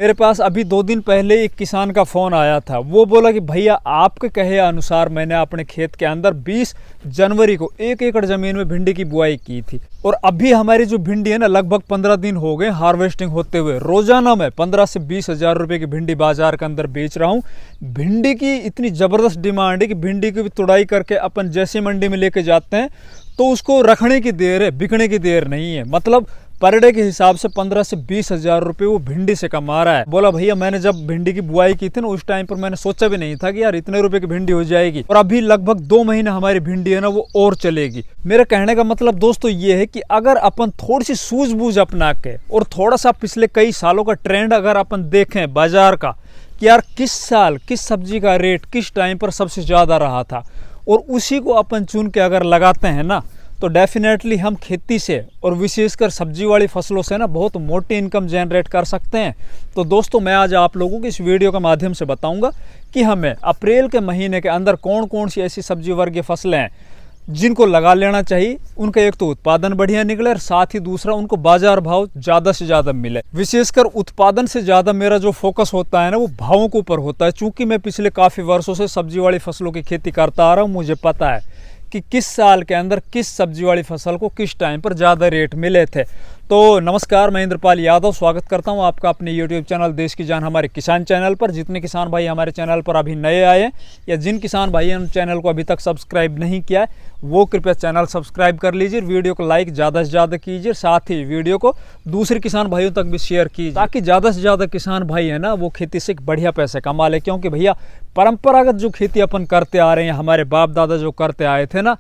मेरे पास अभी 2 दिन पहले एक किसान का फ़ोन आया था। वो बोला कि भैया आपके कहे अनुसार मैंने अपने खेत के अंदर 20 जनवरी को 1 एकड़ ज़मीन में भिंडी की बुआई की थी और अभी हमारी जो भिंडी है ना लगभग 15 दिन हो गए हार्वेस्टिंग होते हुए। रोज़ाना मैं 15 से 20 हज़ार रुपये की भिंडी बाजार के अंदर बेच रहा हूँ। भिंडी की इतनी ज़बरदस्त डिमांड है कि भिंडी की भी तुड़ाई करके अपन जैसे मंडी में लेके जाते हैं तो उसको रखने की देर है, बिकने की देर नहीं है। मतलब पर डे के हिसाब से 15 से 20 हज़ार रुपये वो भिंडी से कमा रहा है। बोला भैया मैंने जब भिंडी की बुआई की थी ना उस टाइम पर मैंने सोचा भी नहीं था कि यार इतने रुपए की भिंडी हो जाएगी और अभी लगभग 2 महीने हमारी भिंडी है ना वो और चलेगी। मेरे कहने का मतलब दोस्तों ये है कि अगर अपन थोड़ी सी सूझबूझ अपना के और थोड़ा सा पिछले कई सालों का ट्रेंड अगर अपन देखें बाजार का कि यार किस साल किस सब्जी का रेट किस टाइम पर सबसे ज़्यादा रहा था और उसी को अपन चुन के अगर लगाते हैं ना तो डेफिनेटली हम खेती से और विशेषकर सब्जी वाली फसलों से ना बहुत मोटी इनकम जनरेट कर सकते हैं। तो दोस्तों मैं आज आप लोगों को इस वीडियो के माध्यम से बताऊंगा कि हमें अप्रैल के महीने के अंदर कौन कौन सी ऐसी सब्जी वर्गीय फसलें हैं जिनको लगा लेना चाहिए। उनका एक तो उत्पादन बढ़िया निकले और साथ ही दूसरा उनको बाजार भाव ज़्यादा से ज़्यादा मिले। विशेषकर उत्पादन से ज़्यादा मेरा जो फोकस होता है ना वो भावों के ऊपर होता है। चूँकि मैं पिछले काफ़ी वर्षों से सब्जी वाली फसलों की खेती करता आ रहा हूँ, मुझे पता है कि किस साल के अंदर किस सब्जी वाली फसल को किस टाइम पर ज़्यादा रेट मिले थे। तो नमस्कार, मैं इंद्रपाल यादव स्वागत करता हूं आपका अपने YouTube चैनल देश की जान हमारे किसान चैनल पर। जितने किसान भाई हमारे चैनल पर अभी नए आए हैं या जिन किसान भाई ने चैनल को अभी तक सब्सक्राइब नहीं किया है वो कृपया चैनल सब्सक्राइब कर लीजिए, वीडियो को लाइक ज़्यादा से ज़्यादा कीजिए, साथ ही वीडियो को दूसरे किसान भाइयों तक भी शेयर कीजिए ताकि ज़्यादा से ज़्यादा किसान भाई है ना वो खेती से बढ़िया पैसे कमा ले। क्योंकि भैया परंपरागत जो खेती अपन करते आ रहे हैं, हमारे बाप दादा जो करते आए थे ना,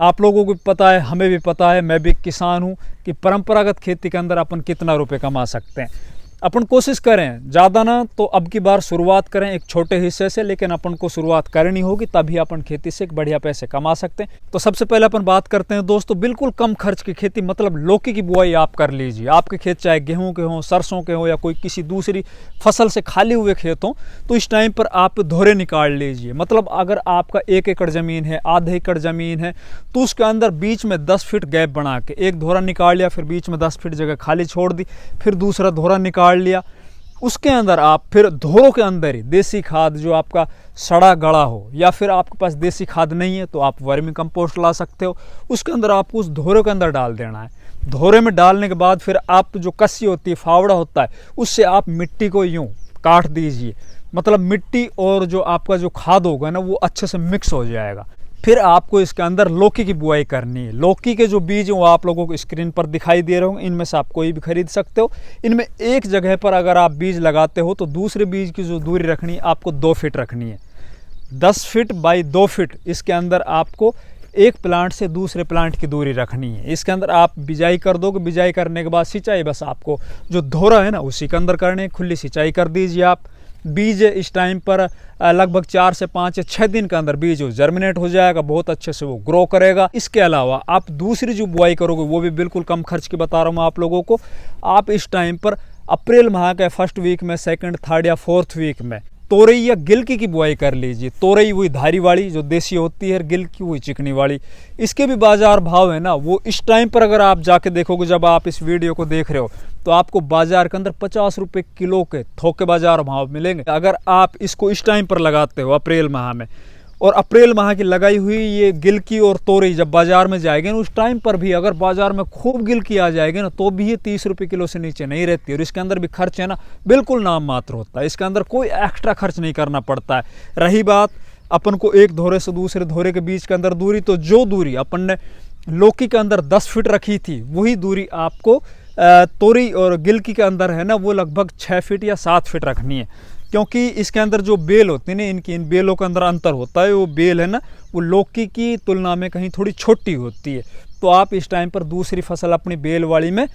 आप लोगों को पता है, हमें भी पता है, मैं भी किसान हूँ कि परंपरागत खेती के अंदर अपन कितना रुपए कमा सकते हैं। अपन कोशिश करें ज़्यादा ना तो अब की बार शुरुआत करें एक छोटे हिस्से से, लेकिन अपन को शुरुआत करनी होगी तभी अपन खेती से बढ़िया पैसे कमा सकते हैं। तो सबसे पहले अपन बात करते हैं दोस्तों बिल्कुल कम खर्च की खेती, मतलब लौकी की बुआई आप कर लीजिए। आपके खेत चाहे गेहूं के हों, सरसों के हों या कोई किसी दूसरी फसल से खाली हुए खेत हों तो इस टाइम पर आप धोरे निकाल लीजिए। मतलब अगर आपका 1 एकड़ ज़मीन है, आधे एकड़ ज़मीन है तो उसके अंदर बीच में 10 फीट गैप बना के एक धोरा निकाल लिया, फिर बीच में 10 फीट जगह खाली छोड़ दी, फिर दूसरा धोरा निकाल लिया। उसके अंदर आप फिर धोरों के अंदर ही देसी खाद जो आपका सड़ा गड़ा हो या फिर आपके पास देसी खाद नहीं है तो आप वर्मी कंपोस्ट ला सकते हो, उसके अंदर आपको उस धोरे के अंदर डाल देना है। धोरे में डालने के बाद फिर आप जो कस्सी होती है, फावड़ा होता है, उससे आप मिट्टी को यूं काट दीजिए। मतलब मिट्टी और जो आपका जो खाद होगा ना वो अच्छे से मिक्स हो जाएगा। फिर आपको इसके अंदर लौकी की बुआई करनी है। लौकी के जो बीज हैं वो आप लोगों को स्क्रीन पर दिखाई दे रहे होंगे, इनमें से आप कोई भी खरीद सकते हो। इनमें एक जगह पर अगर आप बीज लगाते हो तो दूसरे बीज की जो दूरी रखनी है आपको 2 फीट रखनी है। 10 फीट बाई 2 फीट इसके अंदर आपको एक प्लांट से दूसरे प्लांट की दूरी रखनी है। इसके अंदर आप बिजाई कर दोगे, बिजाई करने के बाद सिंचाई बस आपको जो धोरा है ना उसी के अंदर करने, खुली सिंचाई कर दीजिए आप। बीज इस टाइम पर लगभग 4 से 5 या 6 दिन के अंदर बीज जर्मिनेट हो जाएगा, बहुत अच्छे से वो ग्रो करेगा। इसके अलावा आप दूसरी जो बुआई करोगे वो भी बिल्कुल कम खर्च की बता रहा हूँ आप लोगों को। आप इस टाइम पर अप्रैल माह के फर्स्ट वीक में, सेकंड, थर्ड या फोर्थ वीक में तोरई या गिलकी की बुआई कर लीजिए। तोरई वही धारी वाली जो देसी होती है, गिलकी वही चिकनी वाली। इसके भी बाजार भाव है ना वो इस टाइम पर अगर आप जाके देखोगे, जब आप इस वीडियो को देख रहे हो तो आपको बाजार के अंदर 50 रुपये किलो के थोक के बाजार भाव मिलेंगे। अगर आप इसको इस टाइम पर लगाते हो अप्रैल माह में, और अप्रैल माह की लगाई हुई ये गिलकी और तोरई जब बाजार में जाएगी ना उस टाइम पर भी अगर बाजार में खूब गिलकी आ जाएगी ना तो भी ये 30 रुपये किलो से नीचे नहीं रहती। और इसके अंदर भी खर्च है ना बिल्कुल नाम मात्र होता है, इसके अंदर कोई एक्स्ट्रा खर्च नहीं करना पड़ता है। रही बात अपन को एक धोरे से दूसरे धोरे के बीच के अंदर दूरी, तो जो दूरी अपन ने लौकी के अंदर 10 फीट रखी थी वही दूरी आपको तोरई और गिलकी के अंदर है ना वो लगभग 6 फीट या 7 फीट रखनी है। क्योंकि इसके अंदर जो बेल होती है ना, इन बेलों के अंदर अंतर होता है। वो बेल है ना वो लौकी की तुलना में कहीं थोड़ी छोटी होती है। तो आप इस टाइम पर दूसरी फसल अपनी बेल वाली में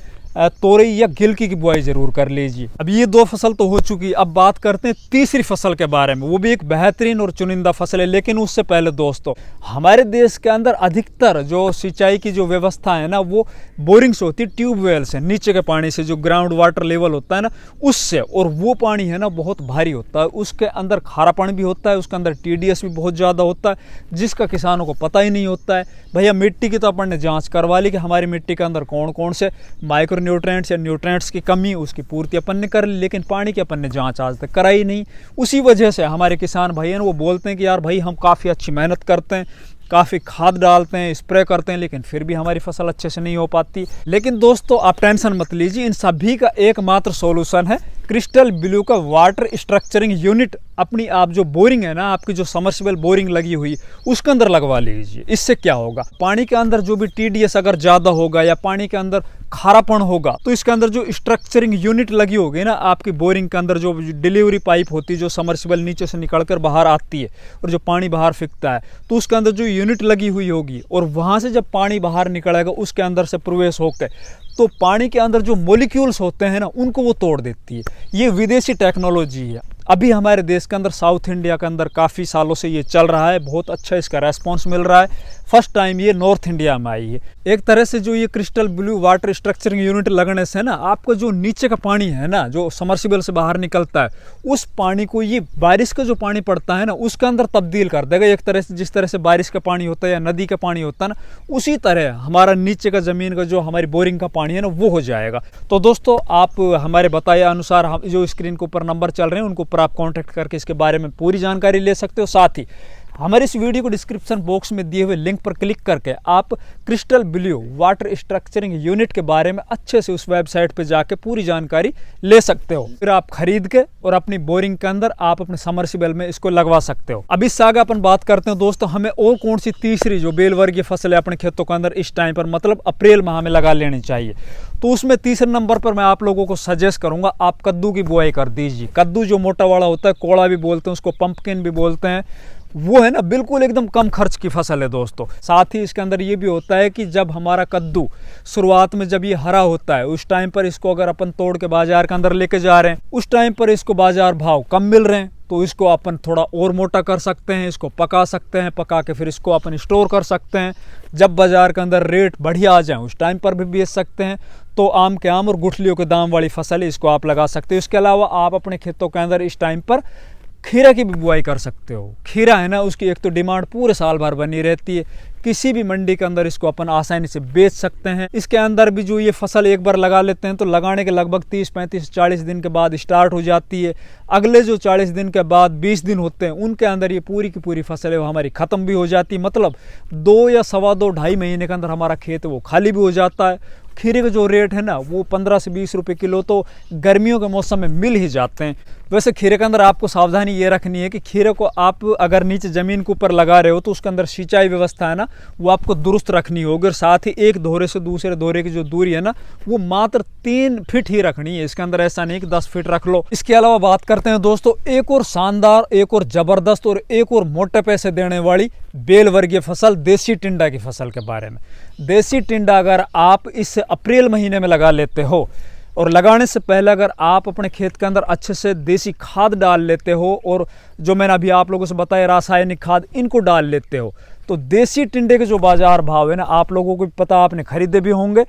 तोरई या गिलकी की बुआई जरूर कर लीजिए। अब ये 2 फसल तो हो चुकी, अब बात करते हैं तीसरी फसल के बारे में। वो भी एक बेहतरीन और चुनिंदा फसल है, लेकिन उससे पहले दोस्तों हमारे देश के अंदर अधिकतर जो सिंचाई की जो व्यवस्था है ना वो बोरिंग से होती है, ट्यूबवेल से, नीचे के पानी से, जो ग्राउंड वाटर लेवल होता है ना उससे। और वो पानी है ना बहुत भारी होता है, उसके अंदर खारा पानी भी होता है, उसके अंदर TDS भी बहुत ज़्यादा होता है, जिसका किसानों को पता ही नहीं होता है। भैया मिट्टी की तो अपन ने जाँच करवा ली कि हमारी मिट्टी के अंदर कौन कौन से माइक्रो माइक्रो न्यूट्रिएंट्स या न्यूट्रिएंट्स की कमी, उसकी पूर्ति अपन ने कर ली, लेकिन पानी की अपन ने जांच आज तक कराई नहीं। उसी वजह से हमारे किसान भाई हैं वो बोलते हैं कि यार भाई हम काफ़ी अच्छी मेहनत करते हैं, काफ़ी खाद डालते हैं, स्प्रे करते हैं, लेकिन फिर भी हमारी फसल अच्छे से नहीं हो पाती। लेकिन दोस्तों आप टेंशन मत लीजिए, इन सभी का एकमात्र सॉल्यूशन है क्रिस्टल ब्लू का वाटर स्ट्रक्चरिंग यूनिट। अपनी आप जो बोरिंग है ना, आपकी जो समर्सिबल बोरिंग लगी हुई, उसके अंदर लगवा लीजिए। इससे क्या होगा, पानी के अंदर जो भी TDS अगर ज़्यादा होगा या पानी के अंदर खारापन होगा, तो इसके अंदर जो स्ट्रक्चरिंग यूनिट लगी होगी ना, आपकी बोरिंग के अंदर जो डिलीवरी पाइप होती है, जो समर्सिबल नीचे से निकलकर बाहर आती है और जो पानी बाहर फेंकता है, तो उसके अंदर जो यूनिट लगी हुई होगी और वहाँ से जब पानी बाहर निकलेगा उसके अंदर से प्रवेश होकर तो पानी के अंदर जो मॉलिक्यूल्स होते हैं ना, उनको वो तोड़ देती है। ये विदेशी टेक्नोलॉजी है। अभी हमारे देश के अंदर साउथ इंडिया के अंदर काफ़ी सालों से ये चल रहा है, बहुत अच्छा इसका रेस्पॉन्स मिल रहा है। फर्स्ट टाइम ये नॉर्थ इंडिया में आई है। एक तरह से जो ये crystal blue water structuring unit लगने से ना, आपका जो नीचे का पानी है ना, जो समर्सिबल से बाहर निकलता है, उस पानी को ये बारिश का जो पानी पड़ता है ना, उसके अंदर तब्दील कर देगा। एक तरह से जिस तरह से बारिश का पानी होता है या नदी का पानी होता है ना, उसी तरह हमारा नीचे का ज़मीन का जो हमारी बोरिंग का पानी है ना, वो हो जाएगा। तो दोस्तों आप हमारे बताए अनुसार हम जो स्क्रीन के ऊपर नंबर चल रहे हैं, उनके ऊपर आप कॉन्टैक्ट करके इसके बारे में पूरी जानकारी ले सकते हो। साथ ही हमारे इस वीडियो को डिस्क्रिप्शन बॉक्स में दिए हुए लिंक पर क्लिक करके आप crystal blue water structuring unit के बारे में अच्छे से उस वेबसाइट पर जाके पूरी जानकारी ले सकते हो। फिर आप खरीद के और अपनी बोरिंग के अंदर आप अपने समर्सिबल में इसको लगवा सकते हो। अब इससे आगे अपन बात करते हैं दोस्तों, हमें और कौन सी तीसरी जो बेल वर्गीय फसल है अपने खेतों के अंदर इस टाइम पर, मतलब अप्रैल माह में लगा लेनी चाहिए। तो उसमें तीसरे नंबर पर मैं आप लोगों को सजेस्ट करूंगा, आप कद्दू की बुआई कर दीजिए। कद्दू जो मोटा वाला होता है, कोड़ा भी बोलते हैं उसको, पंपकिन भी बोलते हैं, वो है ना बिल्कुल एकदम कम खर्च की फसल है दोस्तों। साथ ही इसके अंदर ये भी होता है कि जब हमारा कद्दू शुरुआत में जब ये हरा होता है, उस टाइम पर इसको अगर अपन तोड़ के बाजार के अंदर लेके जा रहे हैं, उस टाइम पर इसको बाजार भाव कम मिल रहे हैं, तो इसको अपन थोड़ा और मोटा कर सकते हैं, इसको पका सकते हैं, पका के फिर इसको अपन स्टोर कर सकते हैं। जब बाजार के अंदर रेट बढ़िया आ जाए उस टाइम पर भी बेच सकते हैं। तो आम के आम और गुठलियों के दाम वाली फसल है, इसको आप लगा सकते हो। इसके अलावा आप अपने खेतों के अंदर इस टाइम पर खीरा की भी बुआई कर सकते हो। खीरा है ना, उसकी एक तो डिमांड पूरे साल भर बनी रहती है, किसी भी मंडी के अंदर इसको अपन आसानी से बेच सकते हैं। इसके अंदर भी जो ये फसल एक बार लगा लेते हैं तो लगाने के लगभग 30, 35, 40 दिन के बाद स्टार्ट हो जाती है। अगले जो 40 दिन के बाद 20 दिन होते हैं, उनके अंदर ये पूरी की पूरी फसल है वो हमारी ख़त्म भी हो जाती है। मतलब 2 या सवा 2, 2.5 महीने के अंदर हमारा खेत वो खाली भी हो जाता है। खीरे का जो रेट है ना, वो 15 से 20 रुपये किलो तो गर्मियों के मौसम में मिल ही जाते हैं। वैसे खीरे के अंदर आपको सावधानी ये रखनी है कि खीरे को आप अगर नीचे ज़मीन के ऊपर लगा रहे हो तो उसके अंदर सिंचाई व्यवस्था है ना, वो आपको दुरुस्त रखनी होगी। और साथ ही एक दोहरे से दूसरे दोहरे की जो दूरी है ना, वो मात्र 3 फीट ही रखनी है। इसके अंदर ऐसा नहीं कि 10 फीट रख लो। इसके अलावा बात करते हैं दोस्तों एक और शानदार, एक और ज़बरदस्त और एक और मोटे पैसे देने वाली बेल वर्गीय फसल देसी टिंडा की फसल के बारे में। देसी टिंडा अगर आप इस अप्रैल महीने में लगा लेते हो और लगाने से पहले अगर आप अपने खेत के अंदर अच्छे से देसी खाद डाल लेते हो और जो मैंने अभी आप लोगों से बताया रासायनिक खाद, इनको डाल लेते हो, तो देसी टिंडे के जो बाजार भाव है ना, आप लोगों को पता, आपने खरीदे भी होंगे,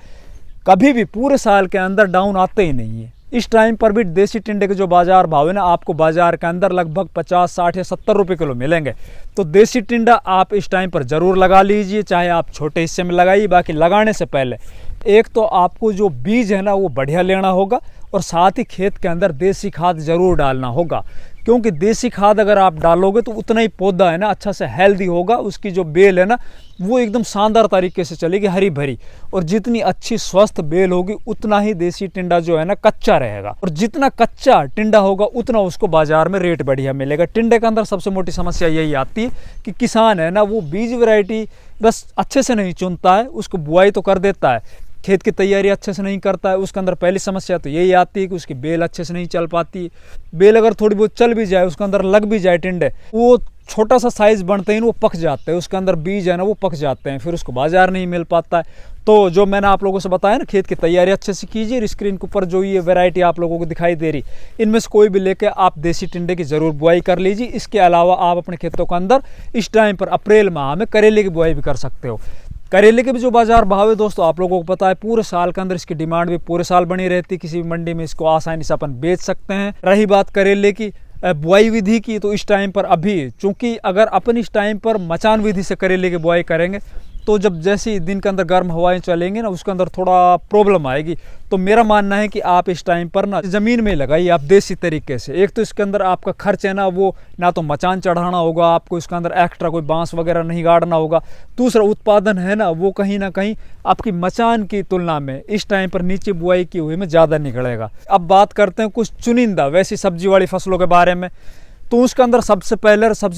कभी भी पूरे साल के अंदर डाउन आते ही नहीं है। इस टाइम पर भी देसी टिंडे के जो बाजार भाव है ना, आपको बाजार के अंदर लगभग 50, 60 या 70 रुपये किलो मिलेंगे। तो देसी टिंडा आप इस टाइम पर ज़रूर लगा लीजिए, चाहे आप छोटे हिस्से में लगाइए। बाकी लगाने से पहले एक तो आपको जो बीज है ना वो बढ़िया लेना होगा और साथ ही खेत के अंदर देसी खाद ज़रूर डालना होगा, क्योंकि देसी खाद अगर आप डालोगे तो उतना ही पौधा है ना अच्छा से हेल्दी होगा, उसकी जो बेल है ना वो एकदम शानदार तरीके से चलेगी, हरी भरी। और जितनी अच्छी स्वस्थ बेल होगी उतना ही देसी टिंडा जो है ना कच्चा रहेगा, और जितना कच्चा टिंडा होगा उतना उसको बाजार में रेट बढ़िया मिलेगा। टिंडे के अंदर सबसे मोटी समस्या यही आती है कि किसान है ना वो बीज वैरायटी बस अच्छे से नहीं चुनता है, उसको बुआई तो कर देता है, खेत की तैयारी अच्छे से नहीं करता है। उसके अंदर पहली समस्या तो यही आती है कि उसकी बेल अच्छे से नहीं चल पाती। बेल अगर थोड़ी बहुत चल भी जाए, उसके अंदर लग भी जाए टिंडे, वो छोटा सा साइज़ बनते हैं वो पक जाते हैं, उसके अंदर बीज है ना वो पक जाते हैं, फिर उसको बाजार नहीं मिल पाता है। तो जो मैंने आप लोगों से बताया ना, खेत की तैयारी अच्छे से कीजिए। स्क्रीन के ऊपर जो ये वैरायटी आप लोगों को दिखाई दे रही, इनमें से कोई भी लेके आप देसी टिंडे की ज़रूर बुआई कर लीजिए। इसके अलावा आप अपने खेतों के अंदर इस टाइम पर अप्रैल माह में करेले की बुआई भी कर सकते हो। करेले के भी जो बाजार भाव है दोस्तों आप लोगों को पता है, पूरे साल के अंदर इसकी डिमांड भी पूरे साल बनी रहती है, किसी भी मंडी में इसको आसानी से अपन बेच सकते हैं। रही बात करेले की बुआई विधि की, तो इस टाइम पर अभी चूंकि अगर अपन इस टाइम पर मचान विधि से करेले की बुआई करेंगे तो जब जैसे ही दिन के अंदर गर्म हवाएं चलेंगी ना, उसके अंदर थोड़ा प्रॉब्लम आएगी। तो मेरा मानना है कि आप इस टाइम पर ना ज़मीन में लगाइए आप देसी तरीके से। एक तो इसके अंदर आपका खर्च है ना, वो ना तो मचान चढ़ाना होगा आपको, इसके अंदर एक्स्ट्रा कोई बांस वगैरह नहीं गाड़ना होगा। दूसरा उत्पादन है ना, वो कहीं ना कहीं आपकी मचान की तुलना में इस टाइम पर नीचे बुआई की हुई में ज़्यादा निकलेगा। अब बात करते हैं कुछ चुनिंदा वैसी सब्जी वाली फसलों के बारे में। तो उसके अंदर सबसे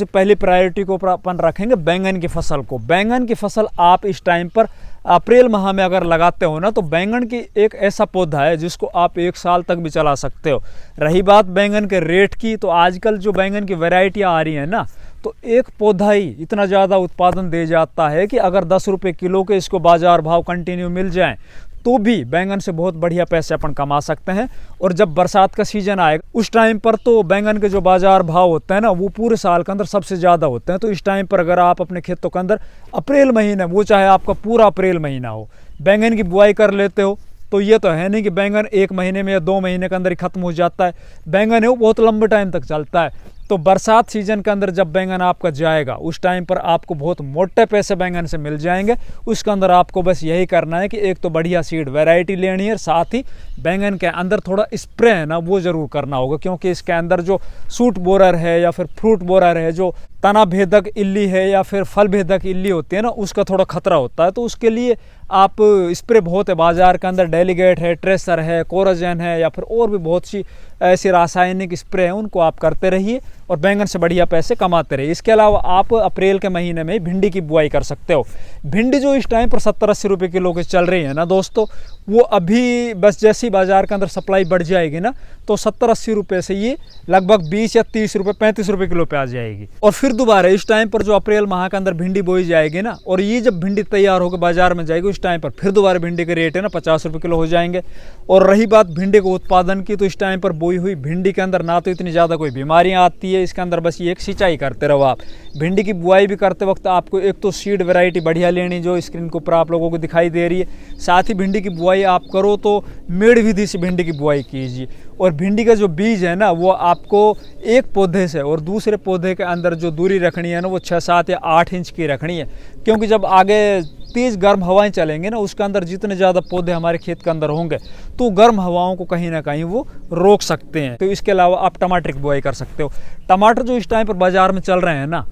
पहली प्रायोरिटी को अपन रखेंगे बैंगन की फसल को। बैंगन की फसल आप इस टाइम पर अप्रैल माह में अगर लगाते हो ना, तो बैंगन की एक ऐसा पौधा है जिसको आप 1 साल तक भी चला सकते हो। रही बात बैंगन के रेट की, तो आजकल जो बैंगन की वैरायटियाँ आ रही हैं ना, तो एक पौधा ही इतना ज़्यादा उत्पादन दे जाता है कि अगर 10 रुपये किलो के इसको बाज़ार भाव कंटिन्यू मिल जाएँ तो भी बैंगन से बहुत बढ़िया पैसे अपन कमा सकते हैं। और जब बरसात का सीजन आएगा उस टाइम पर तो बैंगन के जो बाजार भाव होते हैं ना, वो पूरे साल के अंदर सबसे ज़्यादा होते हैं। तो इस टाइम पर अगर आप अपने खेतों के अंदर अप्रैल महीने, वो चाहे आपका पूरा अप्रैल महीना हो, बैंगन की बुआई कर लेते हो, तो ये तो है नहीं कि बैंगन 1 महीने में या 2 महीने के अंदर ही खत्म हो जाता है। बैंगन है वो बहुत लंबे टाइम तक चलता है। तो बरसात सीजन के अंदर जब बैंगन आपका जाएगा, उस टाइम पर आपको बहुत मोटे पैसे बैंगन से मिल जाएंगे। उसके अंदर आपको बस यही करना है कि एक तो बढ़िया सीड वैरायटी लेनी है, साथ ही बैंगन के अंदर थोड़ा स्प्रे है ना, वो ज़रूर करना होगा, क्योंकि इसके अंदर जो सूट बोरर है या फिर फ्रूट बोरर है, जो तना भेदक इल्ली है या फिर फल भेदक इल्ली होती है ना, उसका थोड़ा खतरा होता है। तो उसके लिए आप स्प्रे बहुत है बाज़ार के अंदर, डेलीगेट है, ट्रेसर है, कोराजेन है, या फिर और भी बहुत सी ऐसी रासायनिक स्प्रे हैं, उनको आप करते रहिए और बैंगन से बढ़िया पैसे कमाते रहिए। इसके अलावा आप अप्रैल के महीने में भिंडी की बुआई कर सकते हो। भिंडी जो इस टाइम पर 70-80 रुपये किलो की चल रही है ना दोस्तों, वो अभी बस जैसी बाज़ार के अंदर सप्लाई बढ़ जाएगी ना, तो 70-80 रुपये से ये लगभग 20 या 30 रुपये 35 रुपये किलो पे आ जाएगी। और फिर दोबारा इस टाइम पर जो अप्रैल माह के अंदर भिंडी बोई जाएगी ना, और ये जब भिंडी तैयार होकर बाजार में जाएगी, उस टाइम पर फिर दोबारा भिंडी के रेट है ना 50 रुपये किलो हो जाएंगे। और रही बात भिंडी के उत्पादन की, तो इस टाइम पर बोई हुई भिंडी के अंदर ना तो इतनी ज़्यादा कोई बीमारियाँ आती है, इसके अंदर बस ये एक सिंचाई करते रहो आप। भिंडी की बुआई भी करते वक्त आपको एक तो सीड वैरायटी बढ़िया लेनी, जो स्क्रीन के ऊपर आप लोगों को दिखाई दे रही है। साथ ही भिंडी की बुआई आप करो तो मेड़ विधि से भिंडी की बुआई कीजिए। और भिंडी का जो बीज है ना, वो आपको एक पौधे से और दूसरे पौधे के अंदर जो दूरी रखनी है ना, वो 6-7 या 8 इंच की रखनी है, क्योंकि जब आगे तेज़ गर्म हवाएं चलेंगे ना, उसके अंदर जितने ज़्यादा पौधे हमारे खेत के अंदर होंगे, तो गर्म हवाओं को कहीं ना कहीं वो रोक सकते हैं। तो इसके अलावा आप टमाटर की बुआई कर सकते हो। टमाटर जो इस टाइम पर बाज़ार में चल रहे हैं ना,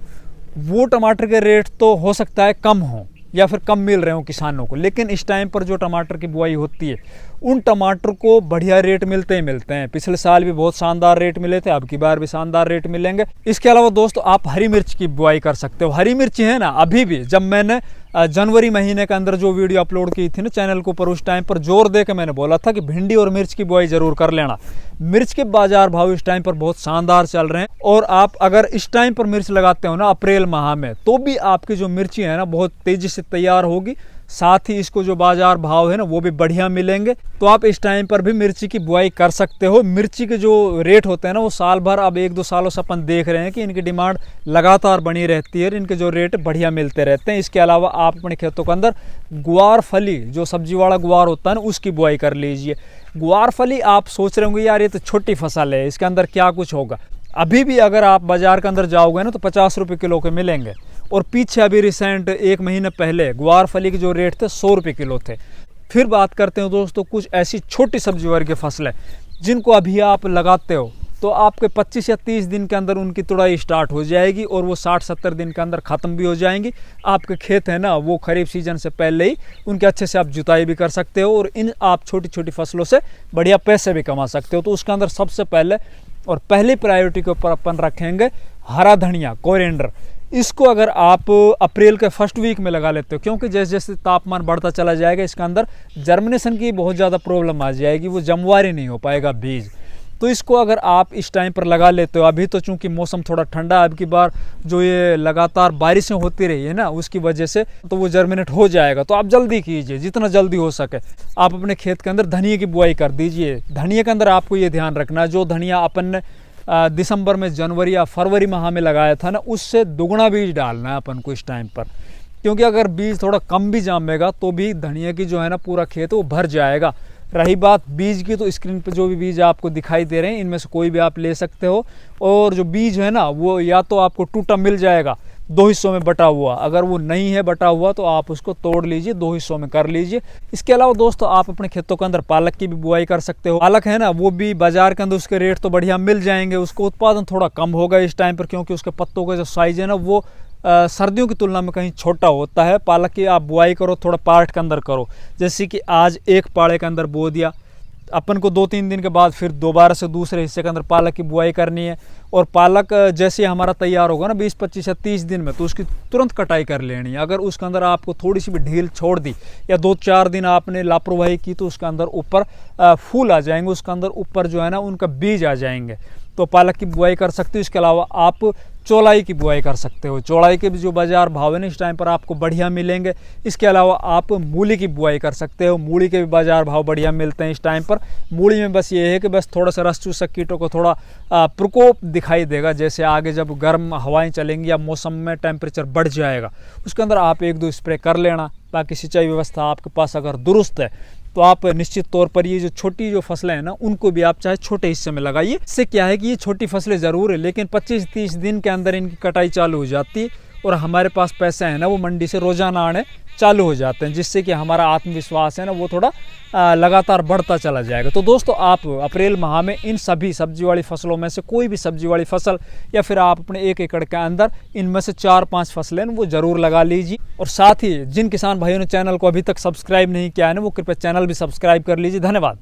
वो टमाटर के रेट तो हो सकता है कम हो या फिर कम मिल रहे हो किसानों को, लेकिन इस टाइम पर जो टमाटर की बुआई होती है, उन टमाटर को बढ़िया रेट मिलते ही मिलते हैं। पिछले साल भी बहुत शानदार रेट मिले थे, अब की बार भी शानदार रेट मिलेंगे। इसके अलावा दोस्तों आप हरी मिर्च की बुआई कर सकते हो। हरी मिर्च है ना, अभी भी जब मैंने जनवरी महीने के अंदर जो वीडियो अपलोड की थी ना चैनल के ऊपर, उस टाइम पर जोर दे के मैंने बोला था कि भिंडी और मिर्च की बुआई जरूर कर लेना। मिर्च के बाजार भाव इस टाइम पर बहुत शानदार चल रहे हैं, और आप अगर इस टाइम पर मिर्च लगाते हो ना अप्रैल माह में, तो भी आपकी जो मिर्ची है ना बहुत तेजी से तैयार होगी। साथ ही इसको जो बाजार भाव है ना, वो भी बढ़िया मिलेंगे। तो आप इस टाइम पर भी मिर्ची की बुआई कर सकते हो। मिर्ची के जो रेट होते हैं ना, वो साल भर, अब 1-2 सालों से अपन देख रहे हैं कि इनकी डिमांड लगातार बनी रहती है, इनके जो रेट बढ़िया मिलते रहते हैं। इसके अलावा आप अपने खेतों के अंदर गुआर फली, जो सब्जी वाला गुआर होता है ना, उसकी बुआई कर लीजिए। गुआर फली आप सोच रहे होंगे यार ये तो छोटी फसल है, इसके अंदर क्या कुछ होगा। अभी भी अगर आप बाजार के अंदर जाओगे ना, तो 50 रुपये किलो के मिलेंगे। और पीछे अभी रिसेंट 1 महीने पहले गुआर फली के जो रेट थे 100 रुपये किलो थे। फिर बात करते हैं दोस्तों कुछ ऐसी छोटी सब्जी वर्ग की फसलें जिनको अभी आप लगाते हो, तो आपके 25 या 30 दिन के अंदर उनकी तुड़ाई स्टार्ट हो जाएगी और वो 60-70 दिन के अंदर ख़त्म भी हो जाएंगी। आपके खेत है ना, वो खरीफ सीजन से पहले ही उनके अच्छे से आप जुताई भी कर सकते हो, और इन आप छोटी छोटी फसलों से बढ़िया पैसे भी कमा सकते हो। तो उसके अंदर सबसे पहले और पहली प्रायोरिटी के ऊपर अपन रखेंगे हरा धनिया, कोरिएंडर। इसको अगर आप अप्रैल के फर्स्ट वीक में लगा लेते हो, क्योंकि जैसे जैसे तापमान बढ़ता चला जाएगा, इसके अंदर जर्मिनेशन की बहुत ज़्यादा प्रॉब्लम आ जाएगी, वो जमवार ही नहीं हो पाएगा बीज। तो इसको अगर आप इस टाइम पर लगा लेते हो, अभी तो चूंकि मौसम थोड़ा ठंडा है, अब की बार जो ये लगातार बारिशें होती रही है ना, उसकी वजह से तो वो जर्मिनेट हो जाएगा। तो आप जल्दी कीजिए, जितना जल्दी हो सके आप अपने खेत के अंदर धनिया की बुआई कर दीजिए। धनिया के अंदर आपको ये ध्यान रखना है, जो धनिया अपन ने दिसंबर में, जनवरी या फरवरी माह में लगाया था ना, उससे दुगना बीज डालना है अपन को इस टाइम पर। क्योंकि अगर बीज थोड़ा कम भी जामेगा तो भी धनिया की जो है ना पूरा खेत वो भर जाएगा। रही बात बीज की, तो स्क्रीन पर जो भी बीज आपको दिखाई दे रहे हैं, इनमें से कोई भी आप ले सकते हो। और जो बीज है ना, वो या तो आपको टूटा मिल जाएगा दो हिस्सों में बटा हुआ, अगर वो नहीं है बटा हुआ तो आप उसको तोड़ लीजिए, दो हिस्सों में कर लीजिए। इसके अलावा दोस्तों आप अपने खेतों के अंदर पालक की भी बुआई कर सकते हो। पालक है ना, वो भी बाजार के अंदर उसके रेट तो बढ़िया मिल जाएंगे, उसको उत्पादन थोड़ा कम होगा इस टाइम पर, क्योंकि उसके पत्तों का जो साइज है ना वो सर्दियों की तुलना में कहीं छोटा होता है। पालक की आप बुआई करो थोड़ा पार्ट के अंदर करो, जैसे कि आज एक पाड़े के अंदर बो दिया, अपन को 2-3 दिन के बाद फिर दोबारा से दूसरे हिस्से के अंदर पालक की बुआई करनी है। और पालक जैसे हमारा तैयार होगा ना 20, 25 या 30 दिन में, तो उसकी तुरंत कटाई कर लेनी है। अगर उसके अंदर आपको थोड़ी सी भी ढील छोड़ दी या 2-4 दिन आपने लापरवाही की तो उसके अंदर ऊपर फूल आ जाएंगे, उसके अंदर ऊपर जो है ना उनका बीज आ जाएंगे। तो पालक की बुआई कर सकते हो। इसके अलावा आप चौलाई की बुआई कर सकते हो। चौलाई के भी जो बाजार भाव है ना इस टाइम पर आपको बढ़िया मिलेंगे। इसके अलावा आप मूली की बुआई कर सकते हो। मूली के भी बाजार भाव बढ़िया मिलते हैं इस टाइम पर। मूली में बस ये है कि बस थोड़ा सा रस चूसक कीटों को थोड़ा प्रकोप दिखाई देगा, जैसे आगे जब गर्म हवाएं चलेंगी या मौसम में टेम्परेचर बढ़ जाएगा, उसके अंदर आप 1-2 स्प्रे कर लेना। बाकी सिंचाई व्यवस्था आपके पास अगर दुरुस्त है तो आप निश्चित तौर पर ये जो छोटी जो फसलें हैं ना उनको भी आप चाहे छोटे हिस्से में लगाइए। इससे क्या है कि ये छोटी फसलें ज़रूर है, लेकिन 25-30 दिन के अंदर इनकी कटाई चालू हो जाती है और हमारे पास पैसे हैं ना वो मंडी से रोजाना आने चालू हो जाते हैं, जिससे कि हमारा आत्मविश्वास है ना वो थोड़ा लगातार बढ़ता चला जाएगा। तो दोस्तों आप अप्रैल माह में इन सभी सब्जी वाली फसलों में से कोई भी सब्जी वाली फसल या फिर आप अपने 1 एकड़ के अंदर इनमें से 4-5 फसलें वो ज़रूर लगा लीजिए। और साथ ही जिन किसान भाइयों ने चैनल को अभी तक सब्सक्राइब नहीं किया है ना वो कृपया चैनल भी सब्सक्राइब कर लीजिए। धन्यवाद।